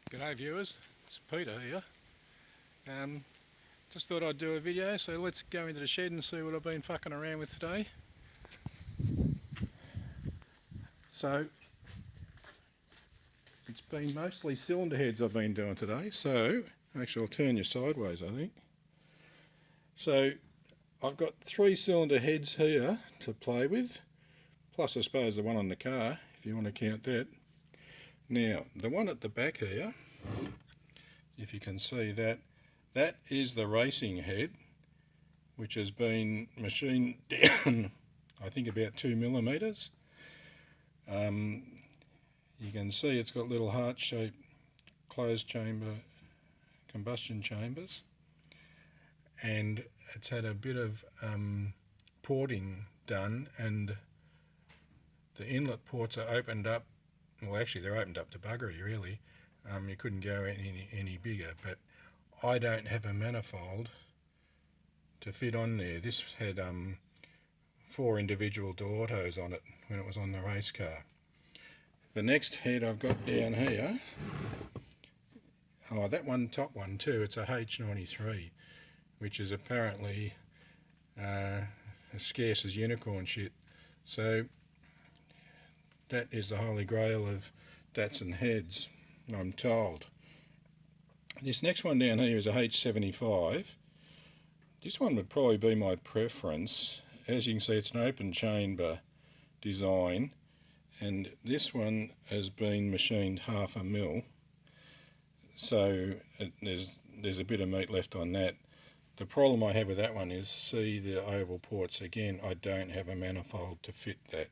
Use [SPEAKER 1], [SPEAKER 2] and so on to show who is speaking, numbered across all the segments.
[SPEAKER 1] G'day viewers, it's Peter here. Just thought I'd do a video, so let's go into the shed and see what I've been fucking around with today. So, it's been mostly cylinder heads I've been doing today, so actually I'll turn you sideways I think. So, I've got 3 cylinder heads here to play with, plus I suppose the one on the car, if you want to count that. Now, the one at the back here, if you can see that, that is the racing head, which has been machined down, I think about 2mm. You can see it's got little heart-shaped closed chamber combustion chambers, and it's had a bit of porting done, and the inlet ports are opened up. Well, actually they're opened up to buggery really. You couldn't go any bigger, but I don't have a manifold to fit on there. This had 4 individual Delautos on it when it was on the race car. The next head I've got down here, that one, top one too, it's a H93, which is apparently as scarce as unicorn shit. So that is the holy grail of Datsun heads, I'm told. This next one down here is a H75. This one would probably be my preference. As you can see, it's an open chamber design, and this one has been machined 1/2 mil, so there's a bit of meat left on that. The problem I have with that one is, see the oval ports again, I don't have a manifold to fit that.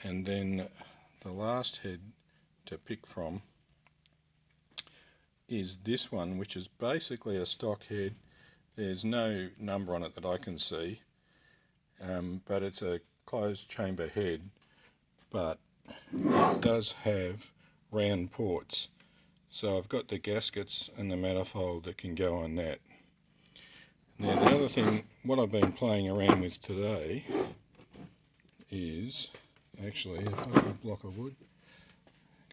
[SPEAKER 1] And then the last head to pick from is this one, which is basically a stock head. There's no number on it that I can see, but it's a closed chamber head, but it does have round ports. So I've got the gaskets and the manifold that can go on that. Now the other thing, what I've been playing around with today is, actually, if I've got a block of wood,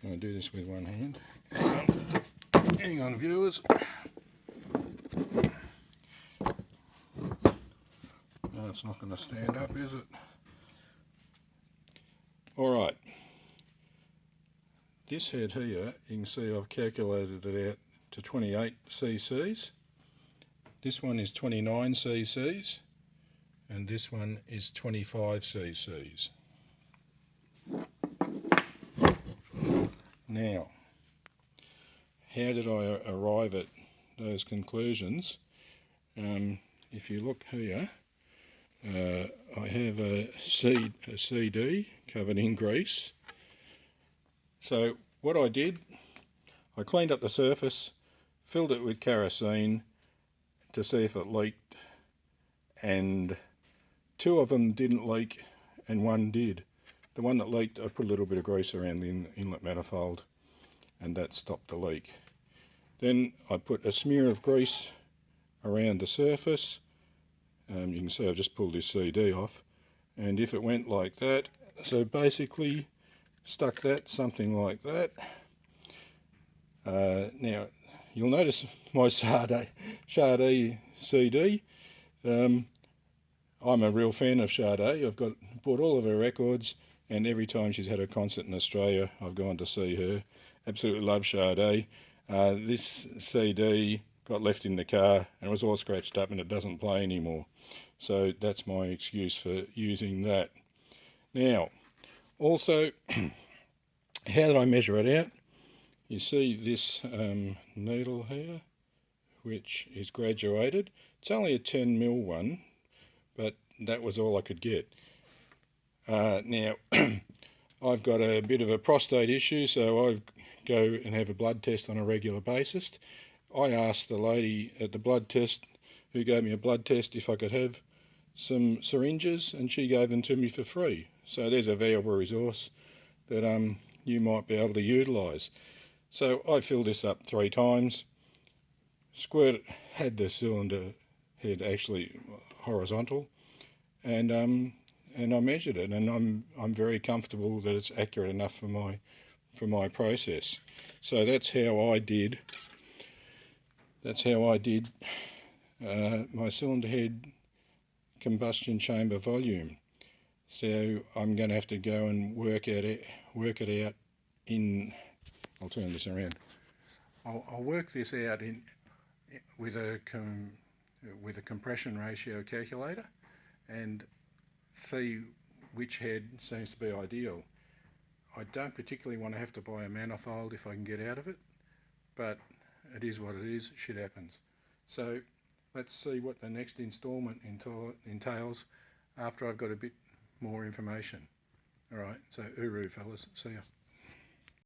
[SPEAKER 1] I'm going to do this with one hand. Hang on viewers. No, it's not going to stand up, is it? Alright. This head here, you can see I've calculated it out to 28 cc's. This one is 29 cc's. And this one is 25 cc's. Now, how did I arrive at those conclusions? If you look here, I have a CD covered in grease. So what I did, I cleaned up the surface, filled it with kerosene to see if it leaked, and 2 of them didn't leak and 1 did. The one that leaked, I put a little bit of grease around the inlet manifold, and that stopped the leak. Then I put a smear of grease around the surface. You can see I've just pulled this CD off, and if it went like that, so basically stuck that something like that. Now you'll notice my Sade CD. I'm a real fan of Sade. I've bought all of her records, and every time she's had a concert in Australia I've gone to see her. Absolutely love Sade. This CD got left in the car and it was all scratched up and it doesn't play anymore. So that's my excuse for using that. Now, also, how did I measure it out? You see this needle here, which is graduated. It's only a 10mm one, but that was all I could get. Now, I've got a bit of a prostate issue, so I go and have a blood test on a regular basis. I asked the lady at the blood test, who gave me a blood test, if I could have some syringes, and she gave them to me for free. So there's a valuable resource that you might be able to utilise. So I filled this up 3 times, had the cylinder head actually horizontal, and I measured it, and I'm very comfortable that it's accurate enough for my for my process. So that's how I did. My cylinder head combustion chamber volume. So I'm going to have to go and work it out in. I'll turn this around. I'll work this out with a compression ratio calculator and see which head seems to be ideal. I don't particularly want to have to buy a manifold if I can get out of it, but it is what it is, shit happens. So let's see what the next instalment entails after I've got a bit more information. Alright, so hooroo fellas, see ya.